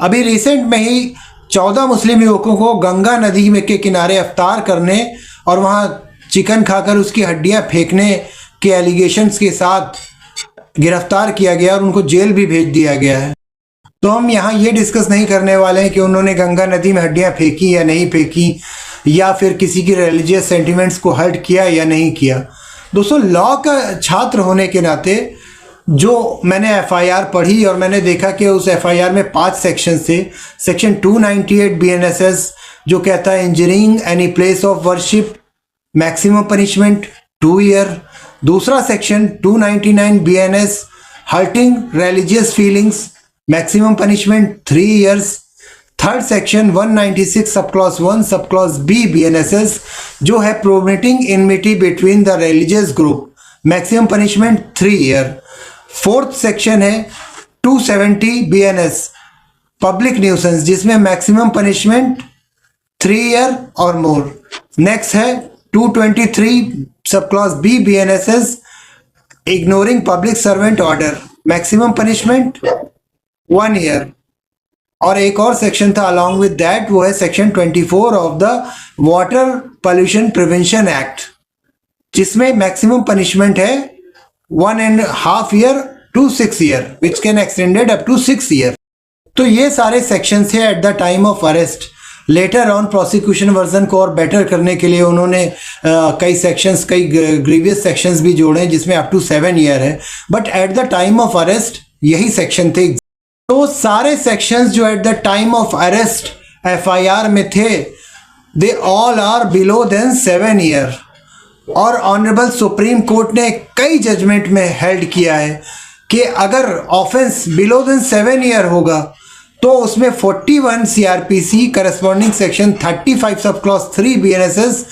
अभी रिसेंट में ही 14 मुस्लिम युवकों को गंगा नदी में के किनारे अफ्तार करने और वहाँ चिकन खाकर उसकी हड्डियाँ फेंकने के एलिगेशंस के साथ गिरफ्तार किया गया और उनको जेल भी भेज दिया गया है। तो हम यहाँ ये डिस्कस नहीं करने वाले हैं कि उन्होंने गंगा नदी में हड्डियाँ फेंकी या नहीं फेंकी, या फिर किसी की रिलीजियस सेंटिमेंट्स को हर्ट किया या नहीं किया। दोस्तों, लॉ का छात्र होने के नाते जो मैंने एफआईआर पढ़ी और मैंने देखा कि उस एफआईआर में 5 सेक्शन थे। सेक्शन 298 बीएनएसएस जो कहता है injuring any place of worship, maximum punishment 2 year. दूसरा section 299 BNS hurting religious feelings, maximum punishment 3 years. Third section 196 sub clause 1 सब क्लॉज बी बीएनएसएस जो है promoting enmity between the religious group, maximum punishment 3 year. Fourth section है 270 BNS public nuisance जिसमें maximum punishment 3 year और more. Next है 223 sub clause B BNSS ignoring public servant order, maximum punishment 1 year. और एक और section था along with that, वो है section 24 of the water pollution prevention act जिसमें मैक्सिमम पनिशमेंट है 1.5 year to 6 year which can extended up to 6 year. तो ये सारे सेक्शंस है at the time of arrest. Later on prosecution version को और बेटर करने के लिए उन्होंने कई सेक्शंस, कई ग्रीवियस सेक्शंस भी जोड़े जिसमें अप टू 7 ईयर है, but at the time of arrest यही सेक्शन थे। तो सारे सेक्शंस जो at the time of arrest FIR में थे they all are below then 7 year. और ऑनरेबल सुप्रीम कोर्ट ने कई जजमेंट में हेल्ड किया है कि अगर ऑफेंस बिलो देन 7 ईयर होगा तो उसमें 41 CrPC corresponding section 35 sub clause 3 BNSS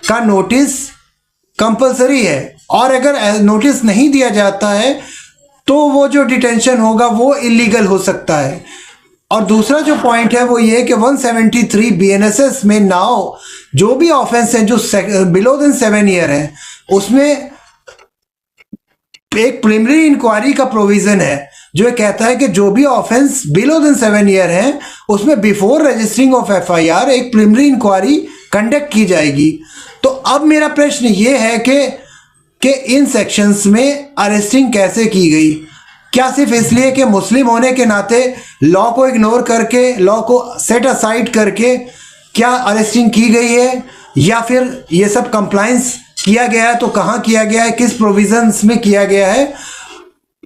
का नोटिस कंपलसरी है। और अगर नोटिस नहीं दिया जाता है तो वो जो डिटेंशन होगा वो इलीगल हो सकता है। और दूसरा जो पॉइंट है वो ये कि 173 बीएनएसएस में नाउ जो भी ऑफेंस है जो बिलो देन 7 ईयर है उसमें एक प्रिलिमिनरी इंक्वायरी का प्रोविजन है जो कहता है कि जो भी ऑफेंस बिलो देन 7 ईयर है उसमें बिफोर रजिस्टरिंग ऑफ एफआईआर एक प्रिलिमिनरी इंक्वायरी कंडक्ट की जाएगी। तो अब मेरा प्रश्न ये है कि इन सेक्शंस में अरेस्टिंग कैसे की गई? क्या सिर्फ इसलिए कि मुस्लिम होने के नाते लॉ को इग्नोर करके, लॉ को सेट असाइड करके क्या अरेस्टिंग की गई है, या फिर ये सब कंप्लायंस किया गया है तो कहाँ किया गया है, किस प्रोविजंस में किया गया है?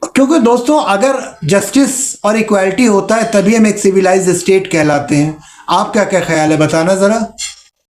क्योंकि दोस्तों अगर जस्टिस और इक्वालिटी होता है तभी हम एक सिविलाइज्ड स्टेट कहलाते हैं। आपका क्या ख्याल है, बताना ज़रा।